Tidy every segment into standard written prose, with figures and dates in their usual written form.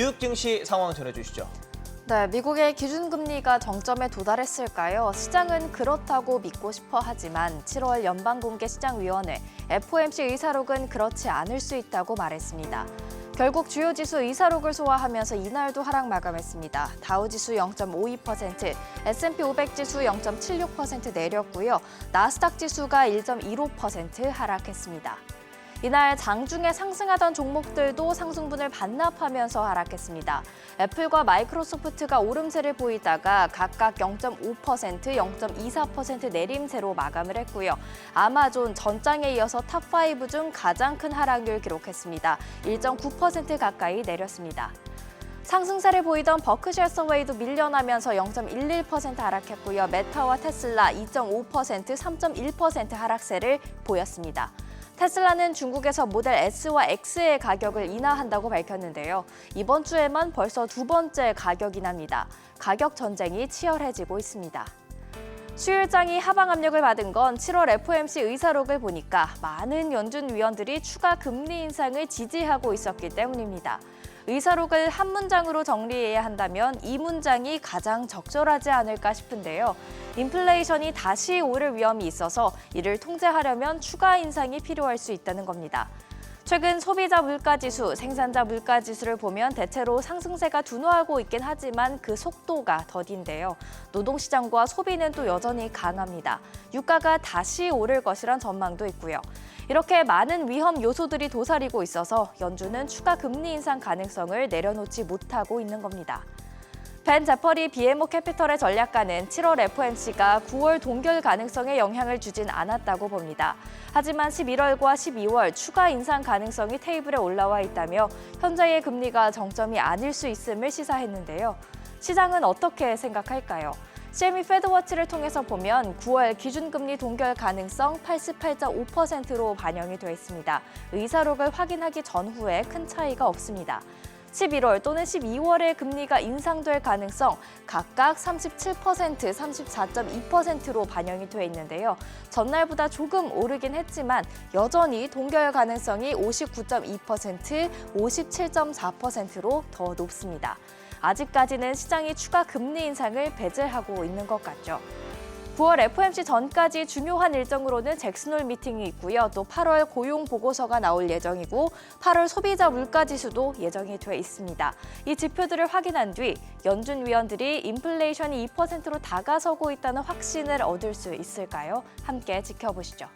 주육 증시 상황 전해주시죠. 네, 미국의 기준금리가 정점에 도달했을까요? 시장은 그렇다고 믿고 싶어 하지만 7월 연방공개시장위원회 FOMC 의사록은 그렇지 않을 수 있다고 말했습니다. 결국 주요 지수 의사록을 소화하면서 이날도 하락 마감했습니다. 다우지수 0.52%, S&P 500 지수 0.76% 내렸고요. 나스닥 지수가 1.15% 하락했습니다. 이날 장중에 상승하던 종목들도 상승분을 반납하면서 하락했습니다. 애플과 마이크로소프트가 오름세를 보이다가 각각 0.5%, 0.24% 내림세로 마감을 했고요. 아마존 전장에 이어서 탑5 중 가장 큰 하락률 기록했습니다. 1.9% 가까이 내렸습니다. 상승세를 보이던 버크셔 해서웨이도 밀려나면서 0.11% 하락했고요. 메타와 테슬라 2.5%, 3.1% 하락세를 보였습니다. 테슬라는 중국에서 모델 S와 X의 가격을 인하한다고 밝혔는데요. 이번 주에만 벌써 두 번째 가격 인하입니다. 가격 전쟁이 치열해지고 있습니다. 수요일장이 하방 압력을 받은 건 7월 FOMC 의사록을 보니까 많은 연준 위원들이 추가 금리 인상을 지지하고 있었기 때문입니다. 의사록을 한 문장으로 정리해야 한다면 이 문장이 가장 적절하지 않을까 싶은데요. 인플레이션이 다시 오를 위험이 있어서 이를 통제하려면 추가 인상이 필요할 수 있다는 겁니다. 최근 소비자 물가지수, 생산자 물가지수를 보면 대체로 상승세가 둔화하고 있긴 하지만 그 속도가 더딘데요. 노동시장과 소비는 또 여전히 강합니다. 유가가 다시 오를 것이란 전망도 있고요. 이렇게 많은 위험 요소들이 도사리고 있어서 연준은 추가 금리 인상 가능성을 내려놓지 못하고 있는 겁니다. 벤 제퍼리 BMO 캐피털의 전략가는 7월 FOMC가 9월 동결 가능성에 영향을 주진 않았다고 봅니다. 하지만 11월과 12월 추가 인상 가능성이 테이블에 올라와 있다며 현재의 금리가 정점이 아닐 수 있음을 시사했는데요. 시장은 어떻게 생각할까요? CME 패드워치를 통해서 보면 9월 기준금리 동결 가능성 88.5%로 반영이 되어 있습니다. 의사록을 확인하기 전후에 큰 차이가 없습니다. 11월 또는 12월에 금리가 인상될 가능성 각각 37%, 34.2%로 반영이 돼 있는데요. 전날보다 조금 오르긴 했지만 여전히 동결 가능성이 59.2%, 57.4%로 더 높습니다. 아직까지는 시장이 추가 금리 인상을 배제하고 있는 것 같죠. 9월 FOMC 전까지 중요한 일정으로는 잭슨홀 미팅이 있고요. 또 8월 고용 보고서가 나올 예정이고 8월 소비자 물가지수도 예정이 돼 있습니다. 이 지표들을 확인한 뒤 연준 위원들이 인플레이션이 2%로 다가서고 있다는 확신을 얻을 수 있을까요? 함께 지켜보시죠.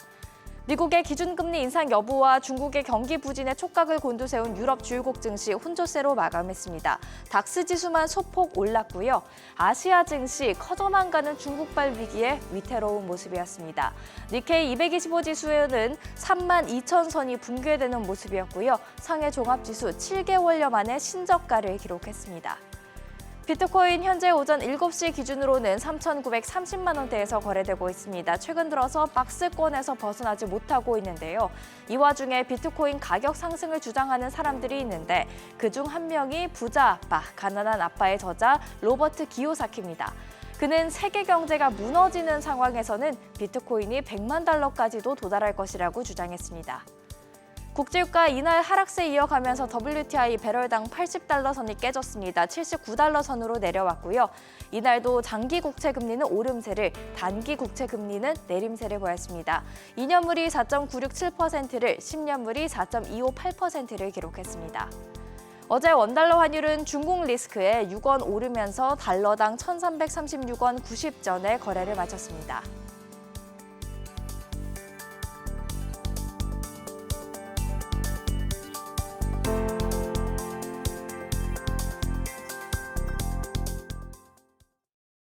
미국의 기준금리 인상 여부와 중국의 경기 부진에 촉각을 곤두세운 유럽 주요국 증시 혼조세로 마감했습니다. 닥스 지수만 소폭 올랐고요. 아시아 증시 커져만 가는 중국발 위기에 위태로운 모습이었습니다. 니케이 225 지수에는 32,000선이 붕괴되는 모습이었고요. 상해 종합지수 7개월여 만에 신저가를 기록했습니다. 비트코인 현재 오전 7시 기준으로는 3,930만 원대에서 거래되고 있습니다. 최근 들어서 박스권에서 벗어나지 못하고 있는데요. 이 와중에 비트코인 가격 상승을 주장하는 사람들이 있는데 그중 한 명이 부자 아빠, 가난한 아빠의 저자 로버트 기요사키입니다. 그는 세계 경제가 무너지는 상황에서는 비트코인이 100만 달러까지도 도달할 것이라고 주장했습니다. 국제유가 이날 하락세 이어가면서 WTI 배럴당 80달러 선이 깨졌습니다. 79달러 선으로 내려왔고요. 이날도 장기 국채 금리는 오름세를, 단기 국채 금리는 내림세를 보였습니다. 2년물이 4.967%를, 10년물이 4.258%를 기록했습니다. 어제 원달러 환율은 중국 리스크에 6원 오르면서 달러당 1,336원 90전에 거래를 마쳤습니다.